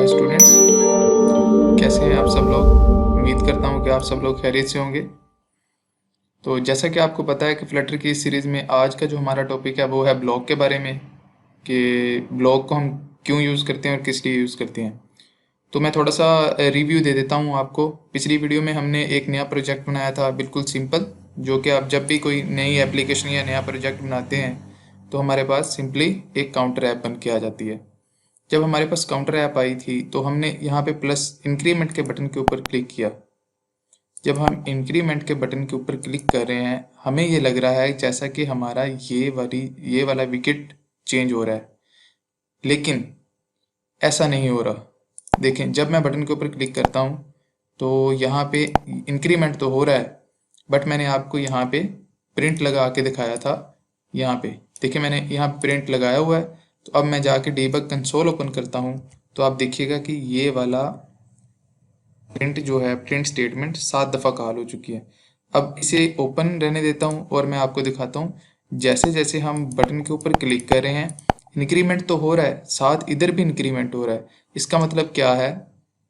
Hi students, कैसे हैं आप सब लोग। उम्मीद करता हूं कि आप सब लोग खैरियत से होंगे। तो जैसा कि आपको पता है कि फ्लटर की इस सीरीज़ में आज का जो हमारा टॉपिक है वो है ब्लॉग के बारे में, कि ब्लॉग को हम क्यों यूज़ करते हैं और किस लिए यूज़ करते हैं। तो मैं थोड़ा सा रिव्यू दे देता हूं आपको। पिछली वीडियो में हमने एक नया प्रोजेक्ट बनाया था, बिल्कुल सिंपल, जो कि आप जब भी कोई नई एप्लीकेशन या नया प्रोजेक्ट बनाते हैं तो हमारे पास सिंपली एक काउंटर ऐप बन के आ जाती है। जब हमारे पास काउंटर ऐप आई थी तो हमने यहाँ पे प्लस इंक्रीमेंट के बटन के ऊपर क्लिक किया। जब हम इंक्रीमेंट के बटन के ऊपर क्लिक कर रहे हैं, हमें ये लग रहा है जैसा कि हमारा ये वाला विकेट चेंज हो रहा है, लेकिन ऐसा नहीं हो रहा। देखें, जब मैं बटन के ऊपर क्लिक करता हूँ तो यहाँ पे इंक्रीमेंट तो हो रहा है, बट मैंने आपको यहाँ पे प्रिंट लगा के दिखाया था। यहाँ पे देखिए, मैंने यहाँ प्रिंट लगाया हुआ है। तो अब मैं जाके डीबग कंसोल ओपन करता हूँ तो आप देखिएगा कि ये वाला प्रिंट जो है, प्रिंट स्टेटमेंट 7 दफ़ा कॉल हो चुकी है। अब इसे ओपन रहने देता हूँ और मैं आपको दिखाता हूँ। जैसे जैसे हम बटन के ऊपर क्लिक कर रहे हैं, इंक्रीमेंट तो हो रहा है, साथ इधर भी इंक्रीमेंट हो रहा है। इसका मतलब क्या है?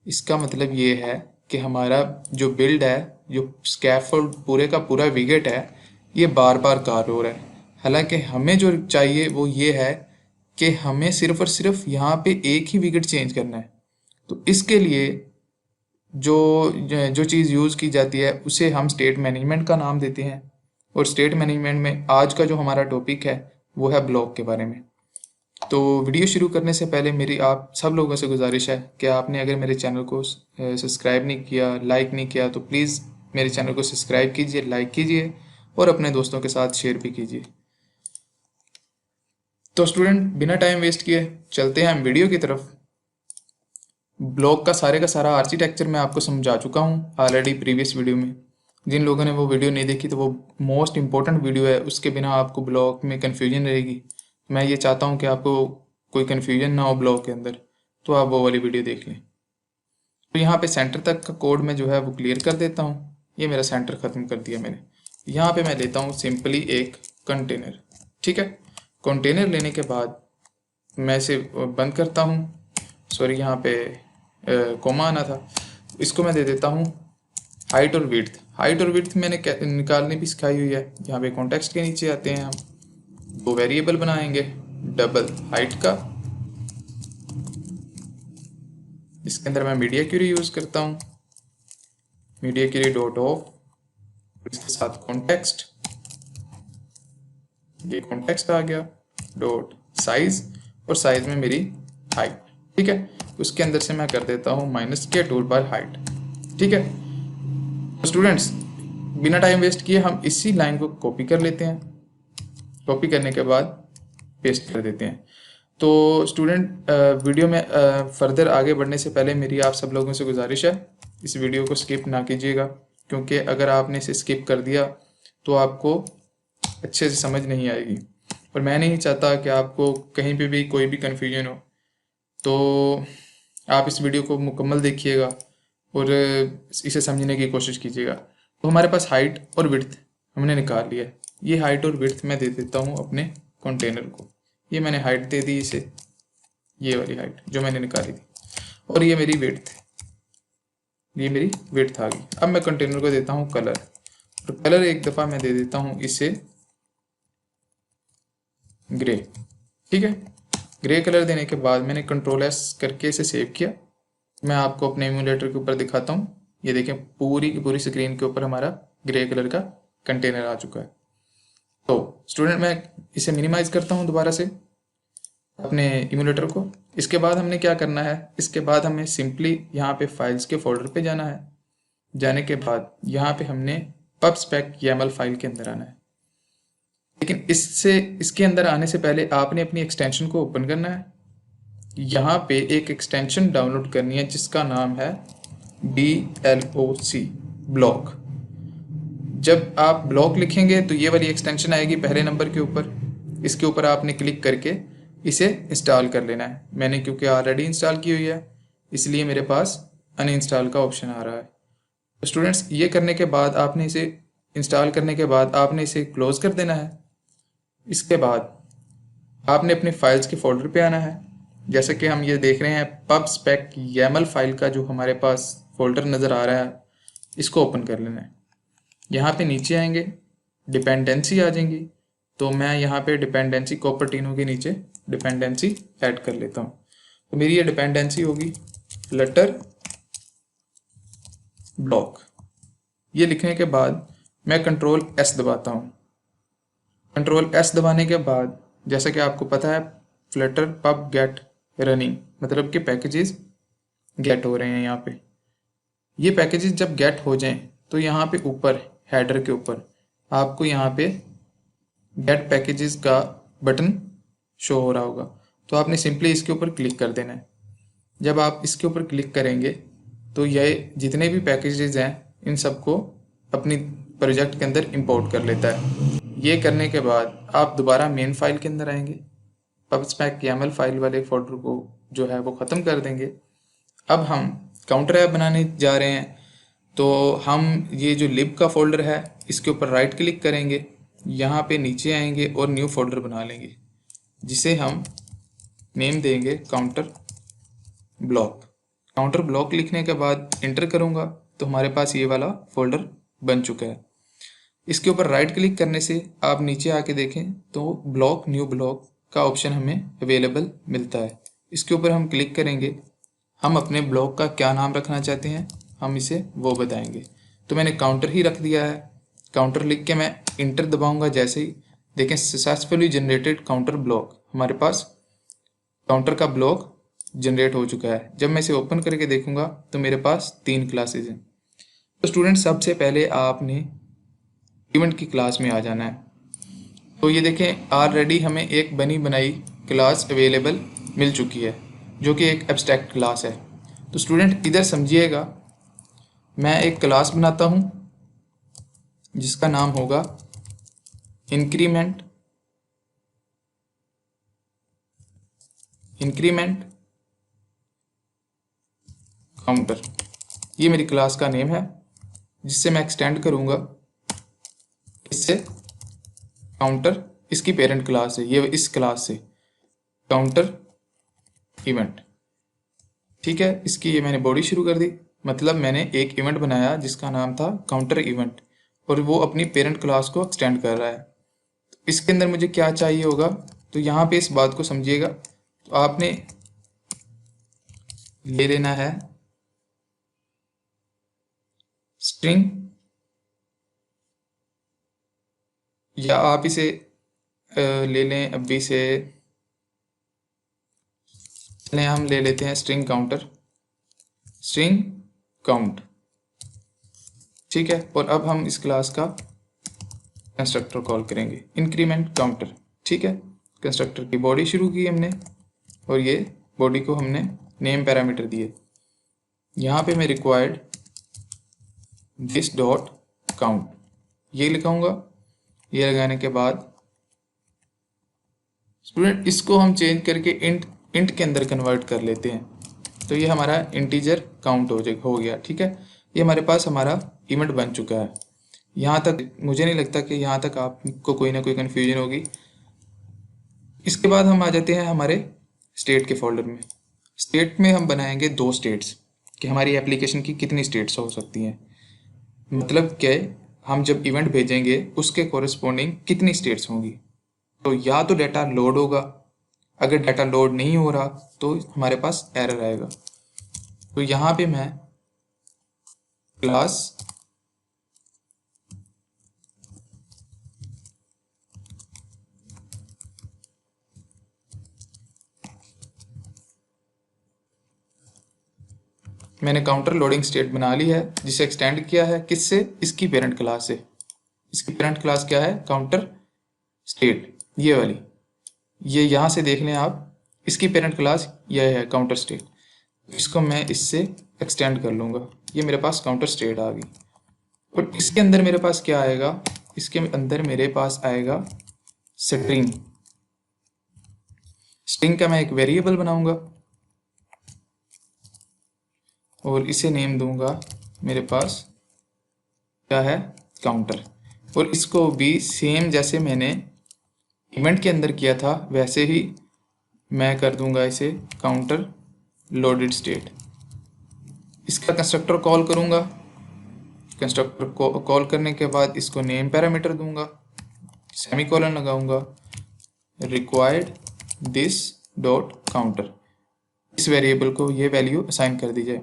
इसका मतलब ये है कि हमारा जो बिल्ड है, जो स्कैफोल्ड पूरे का पूरा विकेट है, ये बार बार कॉल हो रहा है। हालांकि हमें जो चाहिए वो ये है कि हमें सिर्फ और सिर्फ यहाँ पे एक ही विकेट चेंज करना है। तो इसके लिए जो जो चीज़ यूज़ की जाती है उसे हम स्टेट मैनेजमेंट का नाम देते हैं। और स्टेट मैनेजमेंट में आज का जो हमारा टॉपिक है वो है ब्लॉक के बारे में। तो वीडियो शुरू करने से पहले मेरी आप सब लोगों से गुजारिश है कि आपने अगर मेरे चैनल को सब्सक्राइब नहीं किया, लाइक नहीं किया, तो प्लीज़ मेरे चैनल को सब्सक्राइब कीजिए, लाइक कीजिए और अपने दोस्तों के साथ शेयर भी कीजिए। तो स्टूडेंट, बिना टाइम वेस्ट किए चलते हैं हम वीडियो की तरफ। ब्लॉक का सारा आर्किटेक्चर मैं आपको समझा चुका हूँ ऑलरेडी प्रीवियस वीडियो में। जिन लोगों ने वो वीडियो नहीं देखी तो वो मोस्ट इंपॉर्टेंट वीडियो है, उसके बिना आपको ब्लॉक में कन्फ्यूजन रहेगी। मैं ये चाहता हूँ कि आपको कोई कन्फ्यूजन ना हो ब्लॉक के अंदर, तो आप वो वाली वीडियो देख लें। तो यहाँ पे सेंटर तक का कोड मैं जो है वो क्लियर कर देता हूँ। ये मेरा सेंटर ख़त्म कर दिया मैंने। यहाँ पे मैं लेता हूँ सिंपली एक कंटेनर। ठीक है, कंटेनर लेने के बाद मैं इसे बंद करता हूँ। सॉरी, यहाँ पे कोमा आना था। इसको मैं दे देता हूँ हाइट और विड्थ। हाइट और विड्थ मैंने निकालनी भी सिखाई हुई है। यहाँ पे कॉन्टेक्स्ट के नीचे आते हैं, हम दो वेरिएबल बनाएंगे, डबल हाइट का। इसके अंदर मैं मीडिया क्यूरी यूज़ करता हूँ, मीडिया क्यूरी डॉट ऑफ, इसके साथ कॉन्टेक्स्ट, ये कॉन्टेक्स्ट आ गया, डॉट साइज, और साइज में मेरी हाइट। ठीक है, उसके अंदर से मैं कर देता हूँ माइनस के टूल बार हाइट। ठीक है, तो स्टूडेंट्स, बिना टाइम वेस्ट किए हम इसी लाइन को कॉपी कर लेते हैं। कॉपी करने के बाद पेस्ट कर देते हैं। तो स्टूडेंट, वीडियो में फर्दर आगे बढ़ने से पहले मेरी आप सब लोगों से गुजारिश है, इस वीडियो को स्किप ना कीजिएगा, क्योंकि अगर आपने इसे स्किप कर दिया तो आपको अच्छे से समझ नहीं आएगी, और मैं नहीं चाहता कि आपको कहीं पे भी कोई भी कन्फ्यूजन हो। तो आप इस वीडियो को मुकम्मल देखिएगा और इसे समझने की कोशिश कीजिएगा। तो हमारे पास हाइट और विड्थ हमने निकाल लिया है। ये हाइट और विड्थ मैं दे देता हूँ अपने कंटेनर को। ये मैंने हाइट दे दी इसे, ये वाली हाइट जो मैंने निकाली थी, और ये मेरी विड्थ, ये मेरी विड्थ आ गई। अब मैं कंटेनर को देता हूँ कलर, और कलर एक दफ़ा मैं दे देता हूँ इसे ग्रे। ठीक है, ग्रे कलर देने के बाद मैंने कंट्रोल एस करके इसे सेव किया। मैं आपको अपने इम्यूलेटर के ऊपर दिखाता हूँ। ये देखें, पूरी की पूरी स्क्रीन के ऊपर हमारा ग्रे कलर का कंटेनर आ चुका है। तो स्टूडेंट, मैं इसे मिनिमाइज करता हूँ दोबारा से अपने इम्यूलेटर को। इसके बाद हमने क्या करना है, इसके बाद हमें सिंपली यहाँ पे फाइल्स के फोल्डर पे जाना है। जाने के बाद यहाँ पे हमने pubspec YAML फाइल के अंदर आना है। लेकिन इसके अंदर आने से पहले आपने अपनी एक्सटेंशन को ओपन करना है। यहाँ पे एक एक्सटेंशन डाउनलोड करनी है जिसका नाम है BLOC, ब्लॉक। जब आप ब्लॉक लिखेंगे तो ये वाली एक्सटेंशन आएगी पहले नंबर के ऊपर। इसके ऊपर आपने क्लिक करके इसे इंस्टॉल कर लेना है। मैंने क्योंकि ऑलरेडी इंस्टॉल की हुई है, इसलिए मेरे पास अनइंस्टॉल का ऑप्शन आ रहा है। तो स्टूडेंट्स, ये करने के बाद आपने इसे इंस्टॉल करने के बाद आपने इसे क्लोज कर देना है। इसके बाद आपने अपने फाइल्स के फोल्डर पे आना है। जैसे कि हम ये देख रहे हैं पब स्पेक YAML फाइल का जो हमारे पास फोल्डर नज़र आ रहा है, इसको ओपन कर लेना है। यहाँ पे नीचे आएंगे, डिपेंडेंसी आ जाएंगी, तो मैं यहाँ पे डिपेंडेंसी कोपर्टिनो के नीचे डिपेंडेंसी ऐड कर लेता हूँ। तो मेरी ये डिपेंडेंसी होगी फ्लटर ब्लॉक। ये लिखने के बाद मैं कंट्रोल S दबाता हूँ। कंट्रोल S दबाने के बाद जैसा कि आपको पता है फ्लटर पब गेट रनिंग, मतलब कि पैकेजेस गेट हो रहे हैं। यहाँ पे ये पैकेजेस जब गेट हो जाएं तो यहाँ पे ऊपर हेडर के ऊपर आपको यहाँ पे गेट पैकेजेस का बटन शो हो रहा होगा, तो आपने सिंपली इसके ऊपर क्लिक कर देना है। जब आप इसके ऊपर क्लिक करेंगे तो ये जितने भी पैकेजेस हैं इन सबको अपनी प्रोजेक्ट के अंदर इंपोर्ट कर लेता है। ये करने के बाद आप दोबारा मेन फाइल के अंदर आएंगे, पबस्पेक YAML फाइल वाले फोल्डर को जो है वो ख़त्म कर देंगे। अब हम काउंटर ऐप बनाने जा रहे हैं, तो हम ये जो लिब का फोल्डर है इसके ऊपर राइट क्लिक करेंगे, यहाँ पे नीचे आएंगे और न्यू फोल्डर बना लेंगे जिसे हम नेम देंगे काउंटर ब्लॉक। काउंटर ब्लॉक लिखने के बाद इंटर करूँगा तो हमारे पास ये वाला फोल्डर बन चुका है। इसके ऊपर राइट क्लिक करने से आप नीचे आके देखें तो ब्लॉक न्यू ब्लॉक का ऑप्शन हमें अवेलेबल मिलता है। इसके ऊपर हम क्लिक करेंगे, हम अपने ब्लॉक का क्या नाम रखना चाहते हैं हम इसे वो बताएंगे। तो मैंने काउंटर ही रख दिया है। काउंटर लिख के मैं इंटर दबाऊंगा, जैसे ही देखें सक्सेसफुली जनरेटेड काउंटर ब्लॉक, हमारे पास काउंटर का ब्लॉक जनरेट हो चुका है। जब मैं इसे ओपन करके देखूंगा तो मेरे पास 3 क्लासेज हैं। तो स्टूडेंट सबसे पहले आपने इवेंट की क्लास में आ जाना है। तो ये देखें ऑलरेडी हमें एक बनी बनाई क्लास अवेलेबल मिल चुकी है जो कि एक एब्स्ट्रैक्ट क्लास है। तो स्टूडेंट इधर समझिएगा, मैं एक क्लास बनाता हूँ जिसका नाम होगा इंक्रीमेंट काउंटर। ये मेरी क्लास का नेम है जिससे मैं एक्सटेंड करूँगा इससे काउंटर, इसकी पेरेंट क्लास है ये, इस क्लास से काउंटर इवेंट। ठीक है, इसकी ये मैंने बॉडी शुरू कर दी, मतलब मैंने एक इवेंट बनाया जिसका नाम था काउंटर इवेंट और वो अपनी पेरेंट क्लास को एक्सटेंड कर रहा है। तो इसके अंदर मुझे क्या चाहिए होगा, तो यहाँ पे इस बात को समझिएगा। तो आपने ले लेना है स्ट्रिंग, या आप इसे ले लें अभी से, चलें हम ले लेते हैं स्ट्रिंग काउंटर, स्ट्रिंग काउंट। ठीक है, और अब हम इस क्लास का कंस्ट्रक्टर कॉल करेंगे इंक्रीमेंट काउंटर। ठीक है, कंस्ट्रक्टर की बॉडी शुरू की हमने और ये बॉडी को हमने नेम पैरामीटर दिए। यहाँ पे मैं रिक्वायर्ड दिस डॉट काउंट ये लिखाऊंगा। ये लगाने के बाद स्टूडेंट इसको हम चेंज करके इंट के अंदर कन्वर्ट कर लेते हैं, तो ये हमारा इंटीजर काउंट हो गया। ठीक है, ये हमारे पास हमारा इवेंट बन चुका है। यहाँ तक मुझे नहीं लगता कि यहाँ तक आपको कोई ना कोई कन्फ्यूजन होगी। इसके बाद हम आ जाते हैं हमारे स्टेट के फोल्डर में। स्टेट में हम बनाएंगे 2 स्टेट्स कि हमारी एप्लीकेशन की कितनी स्टेट्स हो सकती हैं, मतलब क्या हम जब इवेंट भेजेंगे उसके कोरिस्पोंडिंग कितनी स्टेट्स होंगी। तो या तो डाटा लोड होगा, अगर डाटा लोड नहीं हो रहा तो हमारे पास एरर आएगा। तो यहाँ पे मैं क्लास मैंने काउंटर लोडिंग स्टेट बना ली है जिसे एक्सटेंड किया है किससे, इसकी पेरेंट क्लास से। इसकी पेरेंट क्लास क्या है, काउंटर स्टेट, ये वाली, ये यहाँ से देख लें आप, इसकी पेरेंट क्लास यह है काउंटर स्टेट। इसको मैं इससे एक्सटेंड कर लूँगा, ये मेरे पास काउंटर स्टेट आ गई। और इसके अंदर मेरे पास क्या आएगा, इसके अंदर मेरे पास आएगा स्ट्रिंग। स्ट्रिंग का मैं एक वेरिएबल बनाऊंगा और इसे नेम दूंगा मेरे पास क्या है, काउंटर। और इसको भी सेम जैसे मैंने इवेंट के अंदर किया था वैसे ही मैं कर दूंगा इसे काउंटर लोडेड स्टेट। इसका कंस्ट्रक्टर कॉल करूंगा, कंस्ट्रक्टर को कॉल करने के बाद इसको नेम पैरामीटर दूंगा, सेमीकोलन लगाऊंगा, रिक्वायर्ड दिस डॉट काउंटर, इस वेरिएबल को ये वैल्यू असाइन कर दी जाए।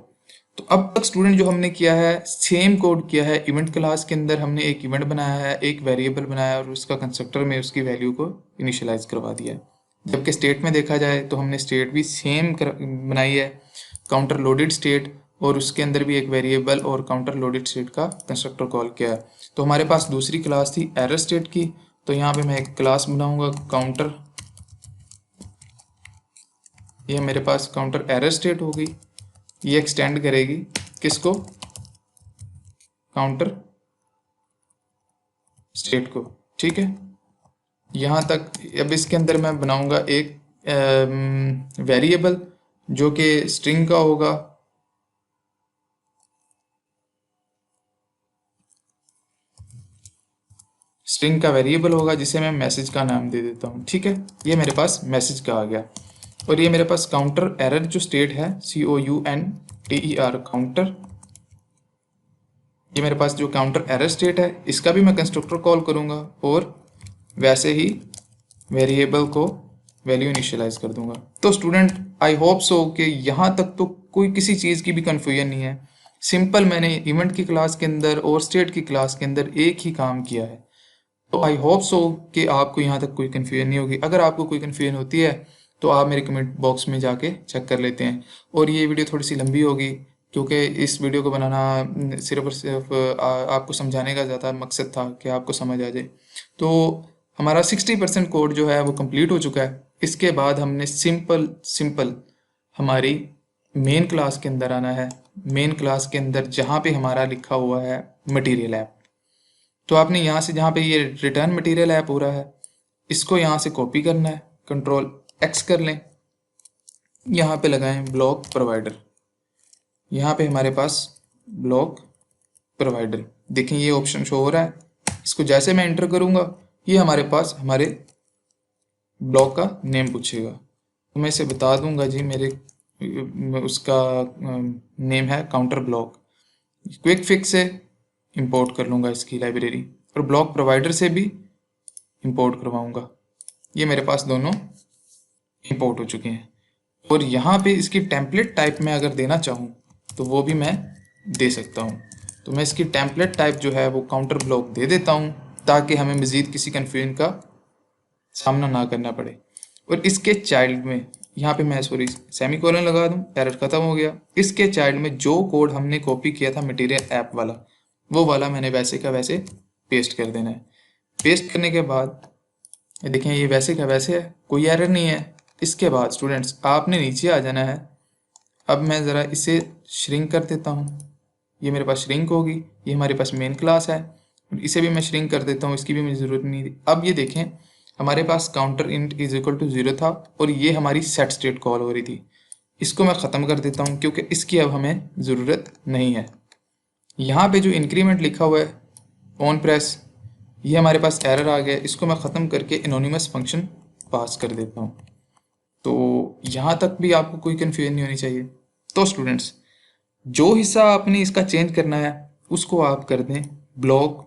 तो अब तक स्टूडेंट जो हमने किया है सेम कोड किया है। इवेंट क्लास के अंदर हमने एक इवेंट बनाया है, एक वेरिएबल बनाया और उसका कंस्ट्रक्टर में उसकी वैल्यू को इनिशियलाइज करवा दिया है। जबकि स्टेट में देखा जाए तो हमने स्टेट भी सेम बनाई है, काउंटर लोडेड स्टेट, और उसके अंदर भी एक वेरिएबल और काउंटर लोडेड स्टेट का कंस्ट्रक्टर कॉल किया है। तो हमारे पास दूसरी क्लास थी एरर स्टेट की, तो यहाँ पे मैं एक क्लास बनाऊंगा काउंटर, ये मेरे पास काउंटर एरर स्टेट होगी, ये एक्सटेंड करेगी किसको, काउंटर स्टेट को, ठीक है। यहाँ तक। अब इसके अंदर मैं बनाऊंगा एक वेरिएबल जो कि स्ट्रिंग का होगा, स्ट्रिंग का वेरिएबल होगा जिसे मैं मैसेज का नाम दे देता हूँ, ठीक है। ये मेरे पास मैसेज का आ गया। और ये मेरे पास काउंटर एरर जो स्टेट है COUNTER काउंटर, ये मेरे पास जो काउंटर एरर स्टेट है इसका भी मैं कंस्ट्रक्टर कॉल करूंगा और वैसे ही वेरिएबल को वैल्यू इनिशियलाइज कर दूंगा। तो स्टूडेंट आई होप सो कि यहाँ तक तो कोई किसी चीज़ की भी कन्फ्यूजन नहीं है। सिंपल मैंने इवेंट की क्लास के अंदर और स्टेट की क्लास के अंदर एक ही काम किया है। तो आई होप सो कि आपको यहाँ तक कोई कन्फ्यूजन नहीं होगी। अगर आपको कोई कन्फ्यूजन होती है तो आप मेरे कमेंट बॉक्स में जाके चेक कर लेते हैं। और ये वीडियो थोड़ी सी लंबी होगी क्योंकि इस वीडियो को बनाना सिर्फ और सिर्फ आपको समझाने का ज़्यादा मकसद था कि आपको समझ आ जाए। तो हमारा 60% कोड जो है वो कंप्लीट हो चुका है। इसके बाद हमने सिंपल हमारी मेन क्लास के अंदर आना है। मेन क्लास के अंदर जहाँ पे हमारा लिखा हुआ है मटेरियल ऐप, तो आपने यहाँ से जहाँ पे ये रिटर्न मटेरियल ऐप हो रहा है इसको यहाँ से कॉपी करना है, कंट्रोल X कर लें, यहाँ पे लगाएं ब्लॉक प्रोवाइडर। यहाँ पे हमारे पास ब्लॉक प्रोवाइडर देखें ये ऑप्शन शो हो रहा है। इसको जैसे मैं एंटर करूँगा ये हमारे पास हमारे ब्लॉक का नेम पूछेगा। तो मैं इसे बता दूंगा जी मेरे उसका नेम है काउंटर ब्लॉक। क्विक फिक्स से इंपोर्ट कर लूँगा इसकी लाइब्रेरी और ब्लॉक प्रोवाइडर से भी इंपोर्ट करवाऊँगा। ये मेरे पास दोनों इंपोर्ट हो चुके हैं। और यहाँ पे इसकी टेम्पलेट टाइप में अगर देना चाहूँ तो वो भी मैं दे सकता हूँ। तो मैं इसकी टेम्पलेट टाइप जो है वो काउंटर ब्लॉक दे देता हूँ ताकि हमें मज़ीद किसी कन्फ्यूजन का सामना ना करना पड़े। और इसके चाइल्ड में यहाँ पे मैं सेमीकोलन लगा दूँ, एरर खत्म हो गया। इसके चाइल्ड में जो कोड हमने कॉपी किया था मटेरियल ऐप वाला, वो वाला मैंने वैसे का वैसे पेस्ट कर देना है। पेस्ट करने के बाद ये देखें ये वैसे का वैसे है, कोई एरर नहीं है। इसके बाद स्टूडेंट्स आपने नीचे आ जाना है। अब मैं ज़रा इसे श्रिंक कर देता हूँ, ये मेरे पास श्रिंक होगी। ये हमारे पास मेन क्लास है, इसे भी मैं श्रिंक कर देता हूँ, इसकी भी मुझे ज़रूरत नहीं थी। अब ये देखें हमारे पास counter int is equal to 0 था और ये हमारी सेट स्टेट कॉल हो रही थी। इसको मैं ख़त्म कर देता हूँ क्योंकि इसकी अब हमें ज़रूरत नहीं है। यहाँ पे जो इंक्रीमेंट लिखा हुआ है ऑन प्रेस, ये हमारे पास एरर आ गया, इसको मैं ख़त्म करके एनोनिमस फंक्शन पास कर देता हूँ। तो यहाँ तक भी आपको कोई कन्फ्यूजन नहीं होनी चाहिए। तो स्टूडेंट्स जो हिस्सा आपने इसका चेंज करना है उसको आप कर दें ब्लॉक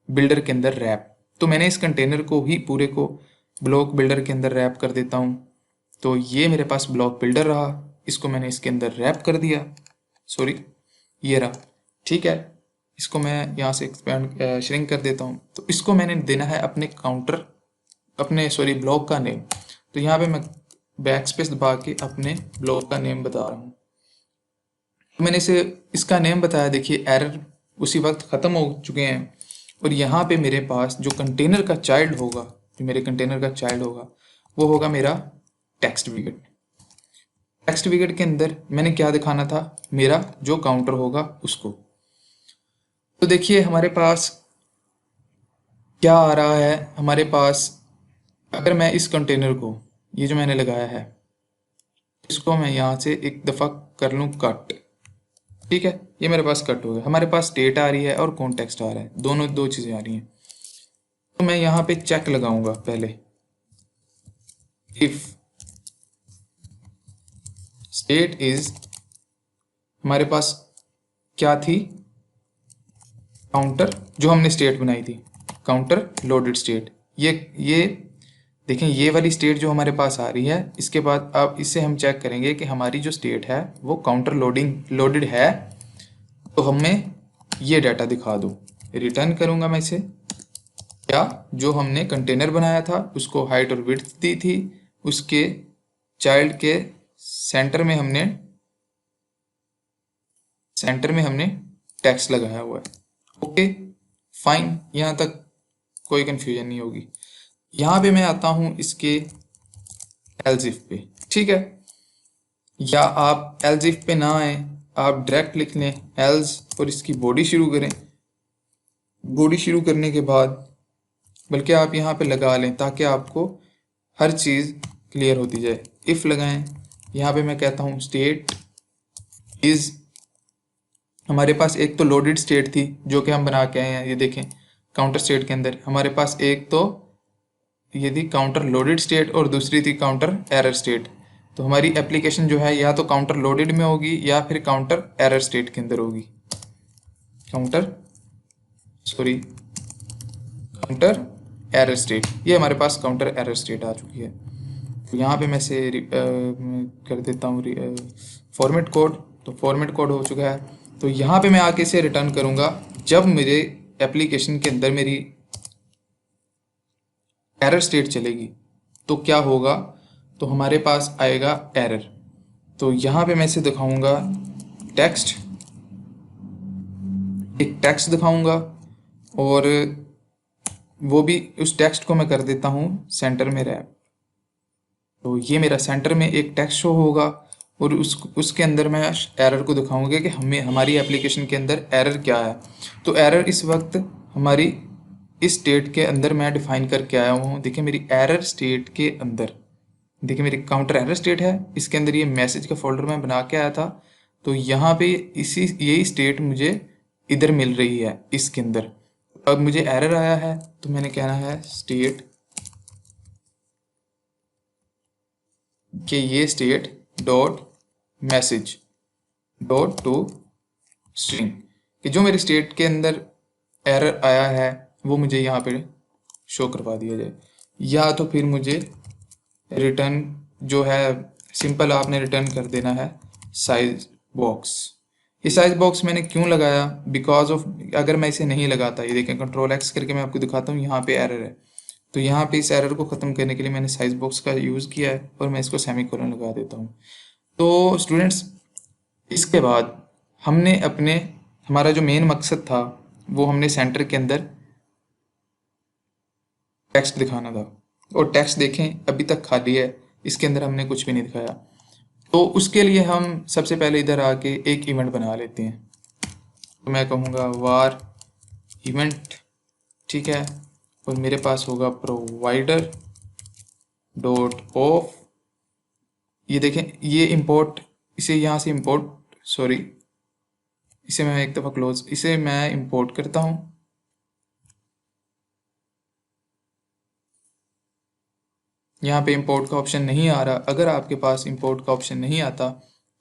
बिल्डर के अंदर रैप। तो मैंने इस कंटेनर को ही पूरे को ब्लॉक बिल्डर के अंदर रैप कर देता हूँ। तो ये मेरे पास ब्लॉक बिल्डर रहा, इसको मैंने इसके अंदर रैप कर दिया, सॉरी ये रहा, ठीक है। इसको मैं यहाँ से एक्सपेंड श्रिंक कर देता हूँ। तो इसको मैंने देना है अपने काउंटर ब्लॉक का नेम। तो यहाँ पे मैं बैक स्पेस दबा के अपने ब्लॉक का नेम बता रहा हूँ। मैंने इसे इसका नेम बताया, देखिए एरर उसी वक्त ख़त्म हो चुके हैं। और यहाँ पे मेरे पास जो कंटेनर का चाइल्ड होगा, जो मेरे कंटेनर का चाइल्ड होगा वो होगा मेरा टेक्स्ट विकेट। टेक्स्ट विकेट के अंदर मैंने क्या दिखाना था, मेरा जो काउंटर होगा उसको। तो देखिए हमारे पास क्या आ रहा है, हमारे पास अगर मैं इस कंटेनर को ये जो मैंने लगाया है इसको मैं यहाँ से एक दफ़ा कर लूँ कट, ठीक है। ये मेरे पास कट हो गया। हमारे पास स्टेट आ रही है और कॉन्टेक्स्ट आ रहा है, दोनों दो चीज़ें आ रही हैं। तो मैं यहाँ पे चेक लगाऊंगा पहले, इफ स्टेट इज, हमारे पास क्या थी, काउंटर, जो हमने स्टेट बनाई थी काउंटर लोडेड स्टेट। ये देखें, ये वाली स्टेट जो हमारे पास आ रही है, इसके बाद अब इससे हम चेक करेंगे कि हमारी जो स्टेट है वो काउंटर लोडेड है, तो हमें ये डाटा दिखा दो। रिटर्न करूंगा मैं इसे, क्या जो हमने कंटेनर बनाया था उसको हाइट और विड्थ दी थी, उसके चाइल्ड के सेंटर में हमने टेक्स्ट लगाया हुआ है। ओके फाइन, यहाँ तक कोई कंफ्यूजन नहीं होगी। यहाँ पे मैं आता हूँ इसके एल्स इफ पे, ठीक है, या आप एल्स इफ पे ना आए, आप डायरेक्ट लिख लें एल्स और इसकी बॉडी शुरू करें। बॉडी शुरू करने के बाद बल्कि आप यहाँ पे लगा लें ताकि आपको हर चीज़ क्लियर होती जाए। इफ़ लगाएं, यहाँ पे मैं कहता हूँ स्टेट इज़, हमारे पास एक तो लोडेड स्टेट थी जो कि हम बना के आए हैं, ये देखें काउंटर स्टेट के अंदर हमारे पास एक तो ये थी काउंटर लोडेड स्टेट और दूसरी थी काउंटर एरर स्टेट। तो हमारी एप्लीकेशन जो है या तो काउंटर लोडेड में होगी या फिर काउंटर एरर स्टेट के अंदर होगी। काउंटर एरर स्टेट, ये हमारे पास काउंटर एरर स्टेट आ चुकी है। तो यहाँ पे मैं से कर देता हूँ फॉर्मेट कोड, तो फॉर्मेट कोड हो चुका है। तो यहाँ पे मैं आके इसे रिटर्न करूँगा जब मेरे एप्लीकेशन के अंदर मेरी एरर स्टेट चलेगी तो क्या होगा, तो हमारे पास आएगा एरर। तो यहाँ पे मैं इसे दिखाऊंगा टेक्स्ट, एक टेक्स्ट दिखाऊंगा और वो भी उस टेक्स्ट को मैं कर देता हूँ सेंटर में रैप। तो ये मेरा सेंटर में एक टेक्स्ट शो होगा और उसके अंदर मैं एरर को दिखाऊंगा कि हमारी एप्लीकेशन के अंदर एरर क्या है। तो एरर इस वक्त हमारी इस स्टेट के अंदर मैं डिफाइन करके आया हूँ। देखिए मेरी एरर स्टेट के अंदर, देखिए मेरी काउंटर एरर स्टेट है, इसके अंदर ये मैसेज का फोल्डर मैं बना के आया था। तो यहाँ पे यही स्टेट मुझे इधर मिल रही है इसके अंदर। अब मुझे एरर आया है तो मैंने कहना है स्टेट कि ये state dot message dot to string, कि जो मेरे स्टेट के अंदर एरर आया है वो मुझे यहाँ पे शो करवा दिया जाए। या तो फिर मुझे रिटर्न जो है सिंपल आपने रिटर्न कर देना है साइज बॉक्स। ये साइज बॉक्स मैंने क्यों लगाया, बिकॉज ऑफ अगर मैं इसे नहीं लगाता, ये देखें कंट्रोल एक्स करके मैं आपको दिखाता हूँ, यहाँ पे एरर है। तो यहाँ पे इस एरर को ख़त्म करने के लिए मैंने साइज बॉक्स का यूज़ किया है और मैं इसको सेमीकोलन लगा देता हूँ। तो स्टूडेंट्स, इसके बाद हमने हमारा जो मेन मकसद था वो हमने सेंटर के अंदर टेक्स्ट दिखाना था, और टेक्स्ट देखें अभी तक खाली है, इसके अंदर हमने कुछ भी नहीं दिखाया। तो उसके लिए हम सबसे पहले इधर आके एक इवेंट बना लेते हैं। तो मैं कहूँगा वार इवेंट, ठीक है, और मेरे पास होगा प्रोवाइडर डॉट ऑफ। ये देखें ये इंपोर्ट, इसे यहाँ से इंपोर्ट, सॉरी इसे मैं एक दफ़ा क्लोज, इसे मैं इंपोर्ट करता हूँ। यहाँ पे इंपोर्ट का ऑप्शन नहीं आ रहा। अगर आपके पास इंपोर्ट का ऑप्शन नहीं आता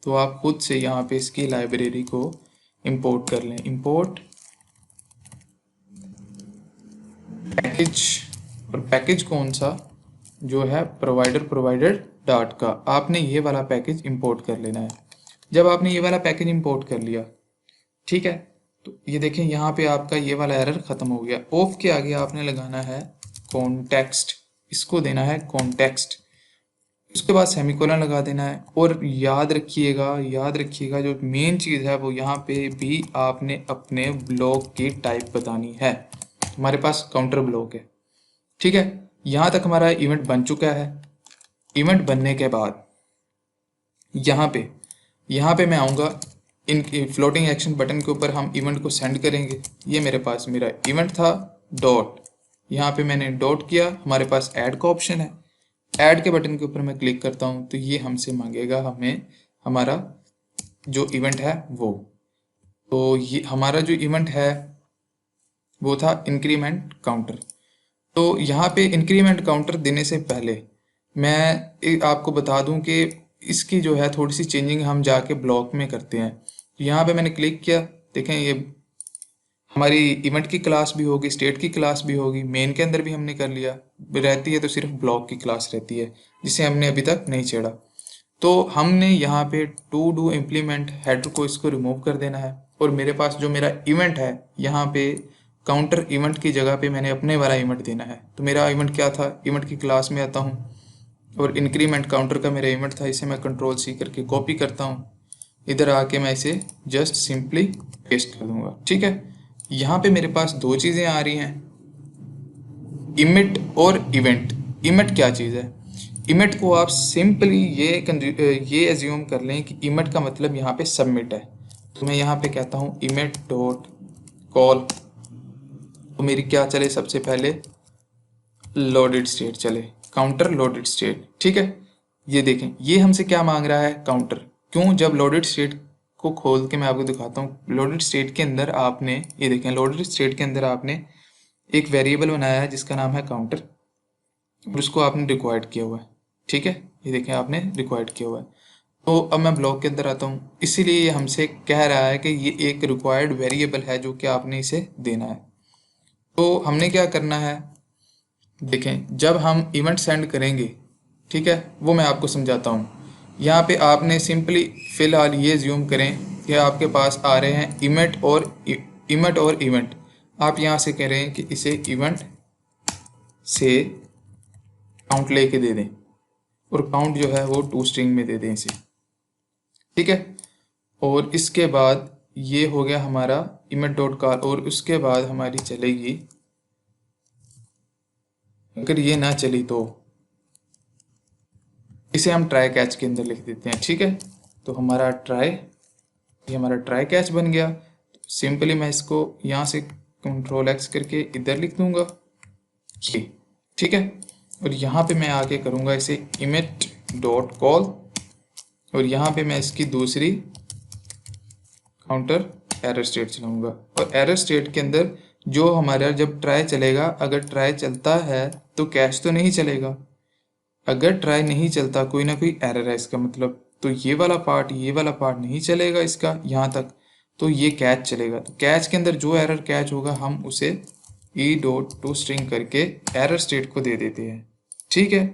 तो आप खुद से यहाँ पे इसकी लाइब्रेरी को इंपोर्ट कर लें। इंपोर्ट पैकेज, और पैकेज कौन सा, जो है प्रोवाइडर डॉट का, आपने ये वाला पैकेज इंपोर्ट कर लेना है। जब आपने ये वाला पैकेज इंपोर्ट कर लिया, ठीक है, तो ये देखें यहाँ पे आपका ये वाला एरर ख़त्म हो गया। ऑफ के आगे आपने लगाना है कॉन्टेक्स्ट, इसको देना है कॉन्टेक्स्ट, उसके बाद सेमीकोलन लगा देना है। और याद रखिएगा जो मेन चीज़ है वो यहाँ पे भी आपने अपने ब्लॉक की टाइप बतानी है। हमारे पास काउंटर ब्लॉक है, ठीक है। यहाँ तक हमारा इवेंट बन चुका है। इवेंट बनने के बाद यहाँ पे मैं आऊँगा, इन फ्लोटिंग एक्शन बटन के ऊपर हम इवेंट को सेंड करेंगे। ये मेरे पास मेरा इवेंट था डॉट, यहाँ पे मैंने डॉट किया, हमारे पास ऐड का ऑप्शन है, ऐड के बटन के ऊपर मैं क्लिक करता हूँ तो ये हमसे मांगेगा हमें हमारा जो इवेंट है वो। तो ये हमारा जो इवेंट है वो था इंक्रीमेंट काउंटर। तो यहाँ पे इंक्रीमेंट काउंटर देने से पहले मैं आपको बता दूं कि इसकी जो है थोड़ी सी चेंजिंग हम जाके ब्लॉक में करते हैं। तो यहाँ पे मैंने क्लिक किया, देखें ये हमारी इवेंट की क्लास भी होगी, स्टेट की क्लास भी होगी, मेन के अंदर भी हमने कर लिया। रहती है तो सिर्फ ब्लॉक की क्लास रहती है जिसे हमने अभी तक नहीं छेड़ा। तो हमने यहाँ पे टू डू इम्प्लीमेंट हेडर को इसको रिमूव कर देना है। और मेरे पास जो मेरा इवेंट है यहाँ पे काउंटर इवेंट की जगह पे मैंने अपने वाला इवेंट देना है। तो मेरा इवेंट क्या था, इवेंट की क्लास में आता हूँ और इंक्रीमेंट काउंटर का मेरा इवेंट था, इसे मैं कंट्रोल सी करके कॉपी करता हूँ, इधर आके मैं इसे जस्ट सिंपली पेस्ट कर दूंगा। ठीक है, यहाँ पे मेरे पास दो चीज़ें आ रही हैं, इमिट और इवेंट। इमिट क्या चीज़ है? इमिट को आप सिंपली ये एज्यूम कर लें कि इमिट का मतलब यहाँ पे सबमिट है। तो मैं यहाँ पे कहता हूँ इमिट डॉट कॉल, तो मेरी क्या चले, सबसे पहले लोडेड स्टेट चले, काउंटर लोडेड स्टेट। ठीक है, ये देखें ये हमसे क्या मांग रहा है, काउंटर। क्यों? जब लोडेड स्टेट को खोल के मैं आपको दिखाता हूँ, लोडेड स्टेट के अंदर आपने ये देखें, लोडेड स्टेट के अंदर आपने एक वेरिएबल बनाया है जिसका नाम है काउंटर और उसको आपने रिक्वायर्ड किया हुआ है। ठीक है, ये देखें आपने रिक्वायर्ड किया हुआ है। तो अब मैं ब्लॉक के अंदर आता हूँ, इसीलिए ये हमसे कह रहा है कि ये एक रिक्वायर्ड वेरिएबल है जो कि आपने इसे देना है। तो हमने क्या करना है, देखें जब हम इवेंट सेंड करेंगे, ठीक है, वो मैं आपको समझाता हूँ। यहाँ पे आपने सिंपली फ़िलहाल ये ज्यूम करें कि आपके पास आ रहे हैं इमेट और इवेंट। आप यहाँ से कह रहे हैं कि इसे इवेंट से काउंट लेके दे दें और काउंट जो है वो टू स्ट्रिंग में दे दें इसे। ठीक है, और इसके बाद ये हो गया हमारा इमेट डॉट कॉल, और उसके बाद हमारी चलेगी, अगर ये ना चली तो इसे हम ट्राई कैच के अंदर लिख देते हैं। ठीक है, तो हमारा ये हमारा ट्राई कैच बन गया। तो सिंपली मैं इसको यहाँ से कंट्रोल एक्स करके इधर लिख दूंगा ये। ठीक है, और यहाँ पे मैं आके करूँगा इसे इमेट डॉट कॉल, और यहाँ पे मैं इसकी दूसरी काउंटर एरर स्टेट चलाऊंगा। और एरर स्टेट के अंदर जो हमारा जब ट्राई चलेगा, अगर ट्राई चलता है तो कैच तो नहीं चलेगा, अगर ट्राई नहीं चलता कोई ना कोई एरर है इसका मतलब, तो ये वाला पार्ट नहीं चलेगा इसका यहाँ तक, तो ये कैच चलेगा। तो कैच के अंदर जो एरर कैच होगा हम उसे ई डॉट टू स्ट्रिंग करके एरर स्टेट को दे देते हैं। ठीक है,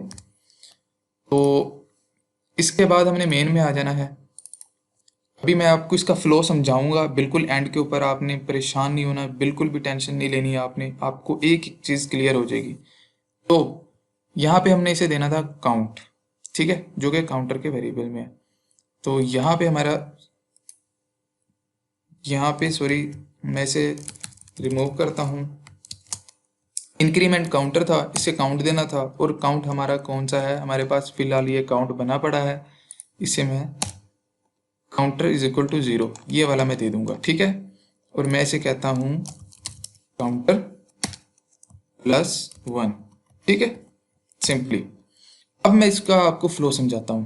तो इसके बाद हमने मेन में आ जाना है। अभी मैं आपको इसका फ्लो समझाऊंगा, बिल्कुल एंड के ऊपर आपने परेशान नहीं होना, बिल्कुल भी टेंशन नहीं लेनी है आपने, आपको एक एक चीज़ क्लियर हो जाएगी। तो यहाँ पे हमने इसे देना था काउंट, ठीक है, जो कि काउंटर के वेरिएबल में है। तो यहाँ पे हमारा सॉरी मैं इसे रिमूव करता हूँ, इंक्रीमेंट काउंटर था, इसे काउंट देना था, और काउंट हमारा कौन सा है, हमारे पास फिलहाल ये काउंट बना पड़ा है, इसे मैं काउंटर इज इक्वल टू 0 ये वाला मैं दे दूंगा। ठीक है, और मैं इसे कहता हूँ काउंटर +1। ठीक है, सिंपली। अब मैं इसका आपको फ्लो समझाता हूँ।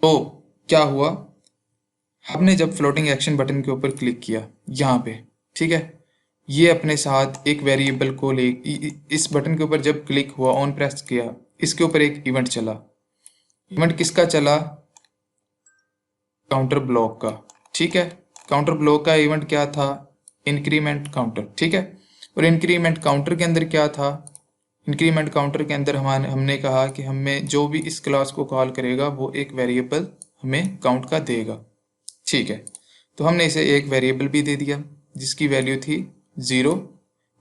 तो क्या हुआ, हमने जब फ्लोटिंग एक्शन बटन के ऊपर क्लिक किया यहाँ पे, ठीक है, ये अपने साथ एक वेरिएबल को ले, इस बटन के ऊपर जब क्लिक हुआ, ऑन प्रेस किया, इसके ऊपर एक इवेंट चला। इवेंट किसका चला? काउंटर ब्लॉक का। ठीक है, काउंटर ब्लॉक का इवेंट क्या था? Increment counter. ठीक है, और इंक्रीमेंट काउंटर के अंदर क्या था? इंक्रीमेंट काउंटर के अंदर हमने कहा कि हमें जो भी इस क्लास को कॉल करेगा वो एक वेरिएबल हमें काउंट का देगा। ठीक है, तो हमने इसे एक वेरिएबल भी दे दिया जिसकी वैल्यू थी 0,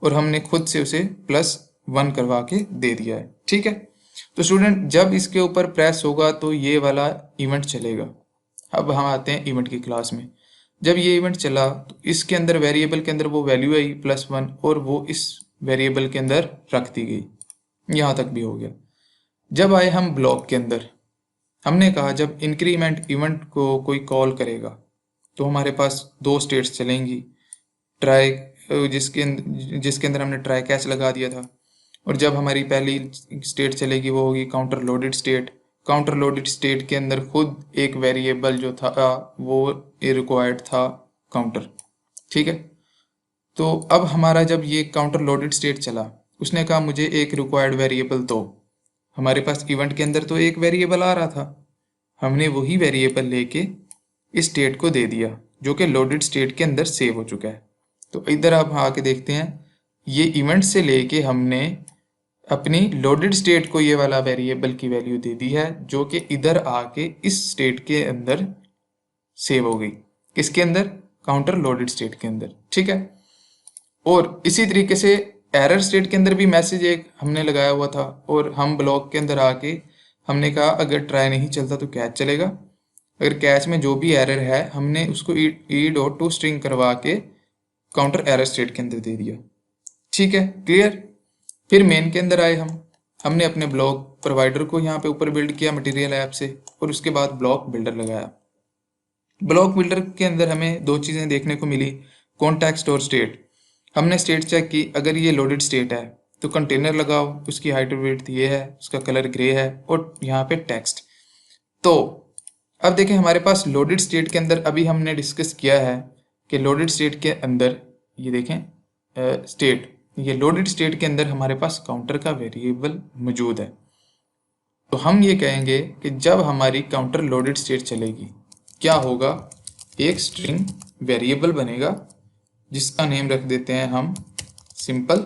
और हमने खुद से उसे +1 करवा के दे दिया है। ठीक है, तो स्टूडेंट जब इसके ऊपर प्रेस होगा तो ये वाला इवेंट चलेगा। अब हम आते हैं इवेंट की क्लास में। जब ये इवेंट चला तो इसके अंदर वेरिएबल के अंदर वो वैल्यू आई +1, और वो इस वेरिएबल के अंदर रख दी गई। यहाँ तक भी हो गया। जब आए हम ब्लॉक के अंदर, हमने कहा जब इंक्रीमेंट इवेंट को कोई कॉल करेगा तो हमारे पास दो स्टेट्स चलेंगी, ट्राई जिसके अंदर हमने ट्राई कैच लगा दिया था, और जब हमारी पहली स्टेट चलेगी वो होगी counter loaded state. Counter loaded state के अंदर खुद एक वेरिएबल जो था वो रिक्वायर्ड था काउंटर। ठीक है, तो अब हमारा जब ये काउंटर लोडेड स्टेट चला, उसने कहा मुझे एक रिक्वायर्ड वेरिएबल दो। हमारे पास इवेंट के अंदर तो एक वेरिएबल आ रहा था, हमने वही वेरिएबल लेके इस स्टेट को दे दिया जो कि लोडेड स्टेट के अंदर सेव हो चुका है। तो इधर आप आके देखते हैं, ये इवेंट से लेके हमने अपनी लोडेड स्टेट को ये वाला वेरिएबल की वैल्यू दे दी है जो कि इधर आके इस स्टेट के अंदर सेव हो गई। किसके अंदर? काउंटर लोडेड स्टेट के अंदर। ठीक है। और इसी तरीके से एरर स्टेट के अंदर भी मैसेज एक हमने लगाया हुआ था और हम ब्लॉक के अंदर आके हमने कहा अगर ट्राई नहीं चलता तो कैच चलेगा। अगर कैच में जो भी एरर है हमने उसको ई डॉट टू स्ट्रिंग करवा के काउंटर एरर स्टेट के अंदर दे दिया। ठीक है, क्लियर। फिर मेन के अंदर आए हमने अपने ब्लॉक प्रोवाइडर को यहाँ पे ऊपर बिल्ड किया मटेरियल ऐप से और उसके बाद ब्लॉक बिल्डर लगाया। ब्लॉक बिल्डर के अंदर हमें दो चीज़ें देखने को मिली, कॉन्टेक्स्ट और स्टेट। हमने स्टेट चेक की, अगर ये लोडेड स्टेट है तो कंटेनर लगाओ, उसकी हाइट और विड्थ ये है, उसका कलर ग्रे है और यहाँ पे टेक्स्ट। तो अब देखें हमारे पास लोडेड स्टेट के अंदर अभी हमने डिस्कस किया है कि लोडेड स्टेट के अंदर ये देखें स्टेट, ये लोडेड स्टेट के अंदर हमारे पास काउंटर का वेरिएबल मौजूद है। तो हम ये कहेंगे कि जब हमारी काउंटर लोडेड स्टेट चलेगी क्या होगा, एक स्ट्रिंग वेरिएबल बनेगा जिसका नेम रख देते हैं हम सिंपल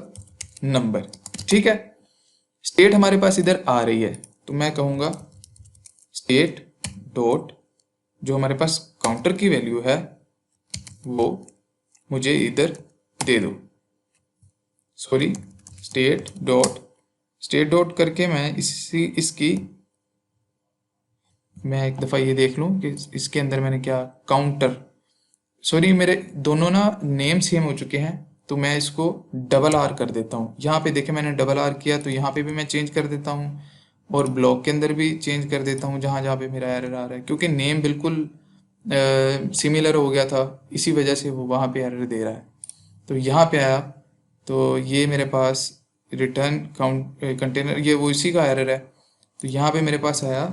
नंबर। ठीक है। स्टेट हमारे पास इधर आ रही है तो मैं कहूँगा स्टेट डॉट जो हमारे पास काउंटर की वैल्यू है वो मुझे इधर दे दो। सॉरी, स्टेट डॉट करके मैं इसकी मैं एक दफ़ा ये देख लूँ कि इसके अंदर मैंने क्या काउंटर, सॉरी मेरे दोनों ना नेम सेम हो चुके हैं तो मैं इसको डबल आर कर देता हूँ। यहाँ पे देखे मैंने डबल आर किया तो यहाँ पे भी मैं चेंज कर देता हूँ और ब्लॉक के अंदर भी चेंज कर देता हूँ जहाँ जहाँ पे मेरा एरर आ रहा है, क्योंकि नेम बिल्कुल सिमिलर हो गया था, इसी वजह से वो वहाँ पे एरर दे रहा है। तो यहाँ पे आया तो ये मेरे पास रिटर्न काउंट कंटेनर, ये वो इसी का एरर है। तो यहाँ पे मेरे पास आया,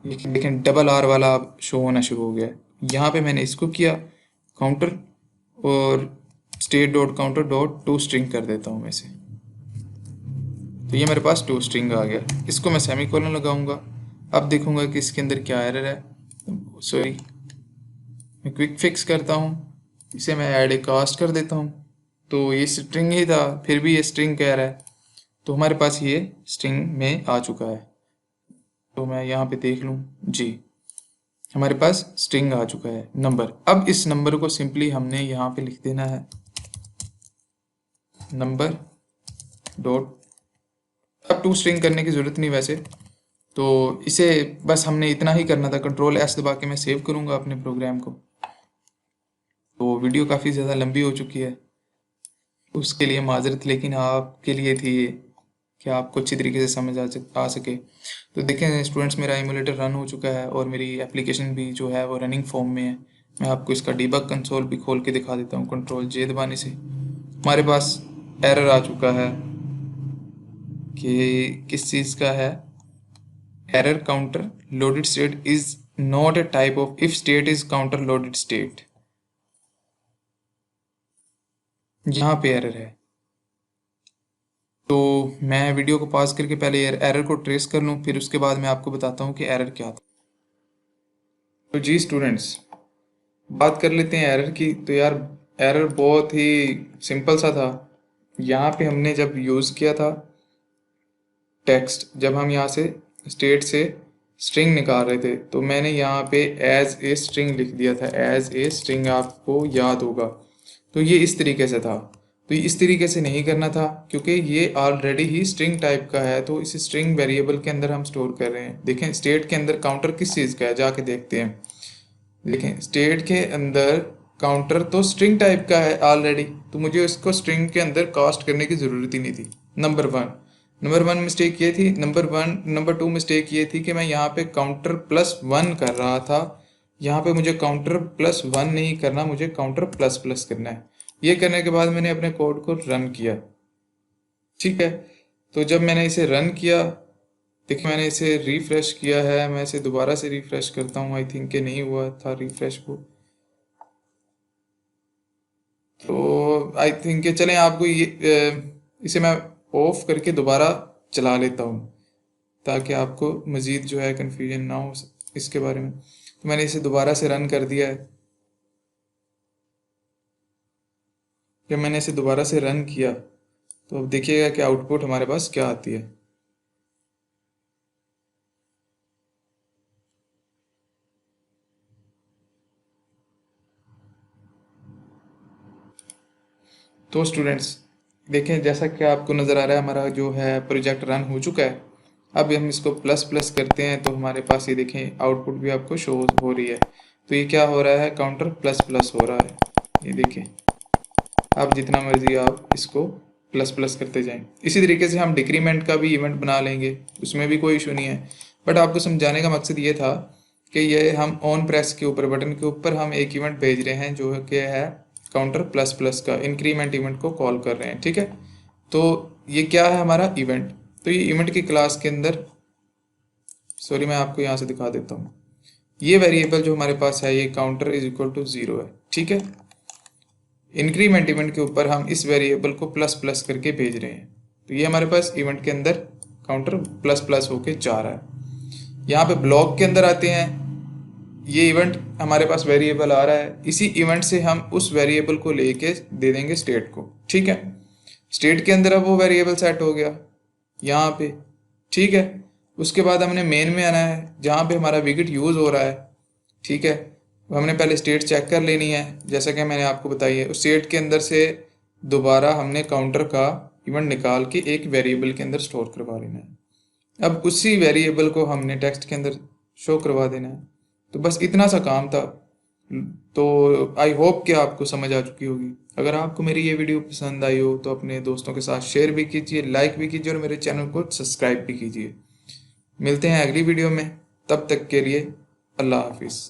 लेकिन डबल आर वाला शो होना शुरू हो गया। यहाँ पे मैंने इसको किया काउंटर और state dot counter dot to string कर देता हूँ मैं इसे, तो ये मेरे पास टू स्ट्रिंग आ गया। इसको मैं सेमीकोलन लगाऊंगा। अब देखूंगा कि इसके अंदर क्या एरर है। सॉरी, मैं क्विक फिक्स करता हूँ, इसे मैं ऐड ए कास्ट कर देता हूँ। तो ये स्ट्रिंग ही था, फिर भी ये स्ट्रिंग कह रहा है, तो हमारे पास ये स्ट्रिंग में आ चुका है। तो मैं यहाँ पे देख लूँ जी, हमारे पास स्ट्रिंग आ चुका है नंबर। अब इस नंबर को सिंपली हमने यहाँ पे लिख देना है नंबर डॉट, अब टू स्ट्रिंग करने की ज़रूरत नहीं वैसे, तो इसे बस हमने इतना ही करना था। कंट्रोल एस दबा के मैं सेव करूँगा अपने प्रोग्राम को। तो वीडियो काफ़ी ज़्यादा लंबी हो चुकी है, उसके लिए माजरत, लेकिन आपके लिए थी ये कि आपको अच्छी तरीके से समझ आ सके। तो देखें स्टूडेंट्स, मेरा इमुलेटर रन हो चुका है और मेरी एप्लीकेशन भी जो है वो रनिंग फॉर्म में है। मैं आपको इसका डीबग कंसोल भी खोल के दिखा देता हूँ कंट्रोल जे दबाने से। हमारे पास एरर आ चुका है कि किस चीज़ का है, error counter loaded state is not a type of if state is counter loaded state, यहाँ पे एरर है। तो मैं वीडियो को पॉज करके पहले एरर को ट्रेस कर लूँ, फिर उसके बाद मैं आपको बताता हूँ कि एरर क्या था। तो जी स्टूडेंट्स, बात कर लेते हैं एरर की। तो यार एरर बहुत ही सिंपल सा था। यहाँ पे हमने जब यूज़ किया था टेक्स्ट, जब हम यहाँ से स्टेट से स्ट्रिंग निकाल रहे थे तो मैंने यहाँ पे एज ए स्ट्रिंग लिख दिया था, एज ए स्ट्रिंग, आपको याद होगा। तो ये इस तरीके से था। तो इस तरीके से नहीं करना था क्योंकि ये ऑलरेडी ही स्ट्रिंग टाइप का है, तो इस स्ट्रिंग वेरिएबल के अंदर हम स्टोर कर रहे हैं। देखें स्टेट के अंदर काउंटर किस चीज़ का है, जाके देखते हैं। देखें स्टेट के अंदर काउंटर तो स्ट्रिंग टाइप का है ऑलरेडी, तो मुझे उसको स्ट्रिंग के अंदर कास्ट करने की ज़रूरत ही नहीं थी। नंबर वन मिस्टेक ये थी। नंबर टू मिस्टेक ये थी कि मैं यहाँ पे काउंटर प्लस वन कर रहा था। यहाँ पे मुझे काउंटर प्लस वन नहीं करना, मुझे काउंटर प्लस प्लस करना है। ये करने के बाद मैंने अपने कोड को रन किया। ठीक है। तो जब मैंने इसे रन किया, देखिए मैंने इसे रिफ्रेश किया है, मैं इसे दोबारा से रिफ्रेश करता हूँ। आई थिंक कि नहीं हुआ था रिफ्रेश को, तो आई थिंक कि चलें आपको इसे मैं ऑफ करके दोबारा चला लेता हूँ ताकि आपको मज़ीद जो है कन्फ्यूजन ना हो। इसके बारे में। तो मैंने इसे दोबारा से रन कर दिया है। जब मैंने इसे दोबारा से रन किया तो अब देखिएगा कि आउटपुट हमारे पास क्या आती है। तो स्टूडेंट्स देखें, जैसा कि आपको नज़र आ रहा है हमारा जो है प्रोजेक्ट रन हो चुका है। अब हम इसको प्लस प्लस करते हैं तो हमारे पास ये देखें आउटपुट भी आपको शो हो रही है। तो ये क्या हो रहा है, काउंटर प्लस प्लस हो रहा है। ये देखें, आप जितना मर्जी आप इसको प्लस प्लस करते जाएं। इसी तरीके से हम डिक्रीमेंट का भी इवेंट बना लेंगे, उसमें भी कोई इशू नहीं है। बट आपको समझाने का मकसद ये था कि ये हम ऑन प्रेस के ऊपर, बटन के ऊपर हम एक इवेंट भेज रहे हैं जो कि है काउंटर प्लस प्लस का इंक्रीमेंट इवेंट को कॉल कर रहे हैं, ठीक है। तो ये क्या है हमारा इवेंट। तो ये इवेंट की क्लास के अंदर, सॉरी मैं आपको यहाँ से दिखा देता हूँ, ये वेरिएबल जो हमारे पास है ये काउंटर इज इक्वल टू 0 है, ठीक है। इंक्रीमेंट इवेंट के ऊपर हम इस वेरिएबल को प्लस प्लस करके भेज रहे हैं। तो ये हमारे पास इवेंट के अंदर काउंटर प्लस प्लस होके जा रहा है। यहाँ पे ब्लॉक के अंदर आते हैं, ये इवेंट हमारे पास वेरिएबल आ रहा है, इसी इवेंट से हम उस वेरिएबल को लेके दे देंगे स्टेट को, ठीक है। स्टेट के अंदर अब वो वेरिएबल सेट हो गया यहाँ पे, ठीक है। उसके बाद हमने मेन में आना है जहाँ पे हमारा विकेट यूज़ हो रहा है, ठीक है। हमने पहले स्टेट चेक कर लेनी है जैसा कि मैंने आपको बताई है। उस स्टेट के अंदर से दोबारा हमने काउंटर का इवेंट निकाल के एक वेरिएबल के अंदर स्टोर करवा लेना है। अब उसी वेरिएबल को हमने टेक्स्ट के अंदर शो करवा देना है। तो बस इतना सा काम था। तो आई होप कि आपको समझ आ चुकी होगी। अगर आपको मेरी ये वीडियो पसंद आई हो तो अपने दोस्तों के साथ शेयर भी कीजिए, लाइक भी कीजिए और मेरे चैनल को सब्सक्राइब भी कीजिए। मिलते हैं अगली वीडियो में, तब तक के लिए अल्लाह हाफिज़।